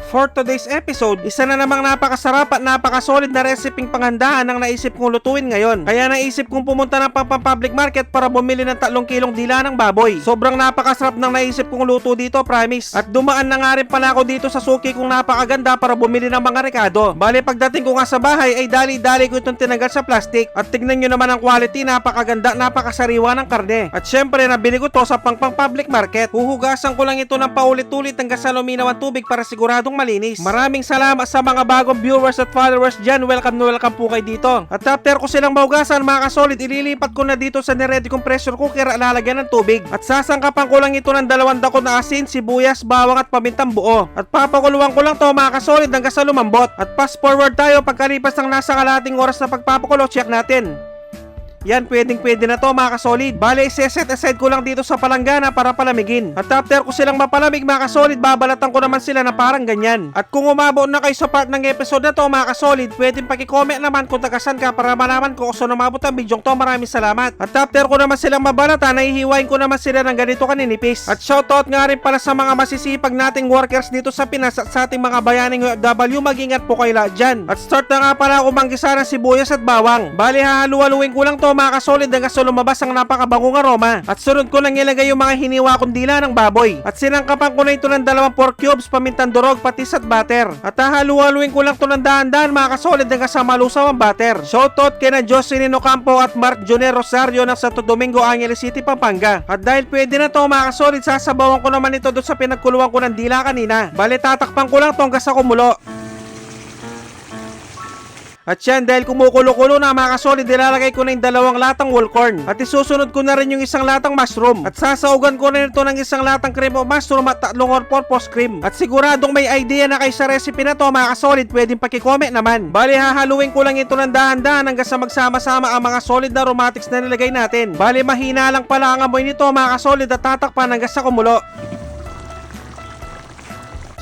For today's episode, isa na namang napakasarap at napakasolid na reseping panghandaan ang naisip kong lutuin ngayon. Kaya naisip kong pumunta ng public market para bumili ng 3 kilong dila ng baboy. Sobrang napakasarap ng naisip kong luto dito, promise. At dumaan na nga rin pala ako dito sa suki kong napakaganda para bumili ng mga rekado. Bale, pagdating ko nga sa bahay ay dali-dali ko itong tinanggal sa plastic. At tignan nyo naman ang quality, napakaganda, napakasariwa ng karne. At syempre, nabili ko to sa public market. Huhugasan ko lang ito ng paulit-ulit hanggang sa luminaw ang tubig para siguradong malinis. Maraming salamat sa mga bagong viewers at followers dyan. Welcome na welcome po kayo dito. At after ko silang maugasan mga kasolid, ililipat ko na dito sa niready kong pressure cooker at lalagyan ng tubig. At sasangkapan ko lang ito ng 2 dako na asin, sibuyas, bawang at pamintang buo. At papakuluan ko lang to mga kasolid hanggang sa lumambot. At fast forward tayo pagkalipas ng nasa kalating oras na pagpapakulo, check natin. Yan, pwede na to mga kasolid. Bale, set aside ko lang dito sa palanggana para palamigin. At after ko silang mapalamig mga kasolid, babalatan ko naman sila na parang ganyan. At kung umabot na kayo sa part ng episode na to mga kasolid, pwedeng pakicomment naman kung tagasan ka para malaman ko kung saan umabot ang video to. Maraming salamat. At after ko naman silang mabalatan, nahihiwain ko naman sila ng ganito kaninipis. At shoutout nga rin para sa mga masisipag nating workers dito sa Pinas at sa ating mga bayaning OFW, mag-ingat po kayo lahat dyan. At start na nga pala ako manggisa ng sibuyas at bawang. Bale, hahalu-haluin ko lang to mga kasolid hanggang sa lumabas ang napakabangong aroma. At sunod ko nang ilagay yung mga hiniwa kong dila ng baboy. At sinangkapan ko na ito ng 2 pork cubes, pamintang durog, patis at butter. At hahalu-haluin ko lang to ng dahan-dahan mga kasolid hanggang sa malusaw ang butter. Shoutout kay na Jocelyn Ocampo at Mark Junior Rosario ng Santo Domingo, Angeles City, Pampanga. At dahil pwede na to mga kasolid, sasabawan ko naman ito doon sa pinagkuluan ko ng dila kanina. Bale, tatakpan ko lang to hanggang sa kumulo. At yan, dahil kumukulo-kulo na mga kasolid, ilalagay ko na yung 2 latang whole corn. At isusunod ko na rin yung 1 latang mushroom. At sasaugan ko rin ito ng 1 latang cream of mushroom at 3 all-purpose cream. At siguradong may idea na kayo sa recipe na to mga kasolid, pwedeng pakicomment naman. Bali, hahaluin ko lang ito ng dahan-dahan hanggang sa magsama-sama ang mga solid na aromatics na nilagay natin. Bali, mahina lang pala ang amoy nito mga kasolid at tatakpan hanggang sa kumulo.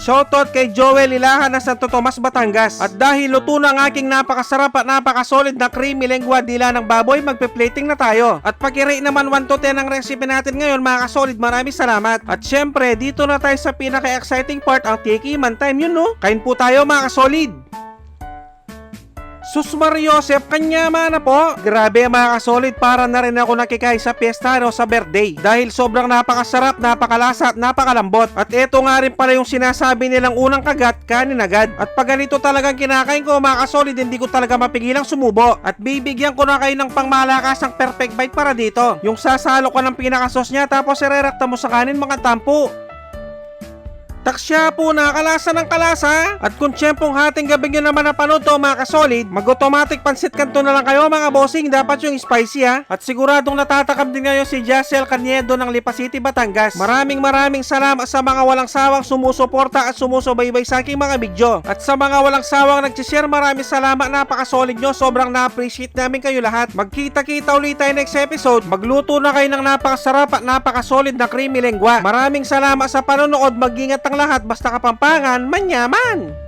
Shoutout kay Joel Ilahan ng Santo Tomas, Batangas. At dahil luto na ang aking napakasarap at napakasolid na creamy lengua dila ng baboy, magpe-plating na tayo. At pag-rate naman 1 to 10 ang recipe natin ngayon mga kasolid, maraming salamat. At syempre, dito na tayo sa pinaka-exciting part, ang tikiman time, yun no? Kain po tayo mga kasolid. Sus Mariosep, kanyama na po. Grabe mga kasolid, para na rin ako nakikain sa piyesta o sa birthday. Dahil sobrang napakasarap, napakalasa at napakalambot. At eto nga rin pala yung sinasabi nilang unang kagat, kanin agad. At pag ganito talagang kinakain ko mga kasolid, hindi ko talaga mapigilang sumubo. At bibigyan ko na kayo ng pangmalakasang perfect bite para dito. Yung sasalo ko ng pinakasos niya tapos irerekta mo sa kanin mga tampo. Taksya po, nakalasa ng kalasa. At kung tiyempong hating gabi nyo naman napanood to mga kasolid, mag-automatic pansit kanto na lang kayo mga bossing. Dapat yung spicy ha. At siguradong natatakam din ngayon si Jaciel Caniedo ng Lipa City, Batangas. Maraming salamat sa mga walang sawang sumusuporta at sumusubaybay sa aking mga video. At sa mga walang sawang nag-share, maraming salamat, napakasolid nyo. Sobrang na-appreciate namin kayo lahat. Magkita-kita ulit tayo next episode. Magluto na kayo ng napakasarap at napakasolid na creamy lengua. Maraming salamat sa panonood. Mag-ingat ang lahat, basta Kapampangan, manyaman!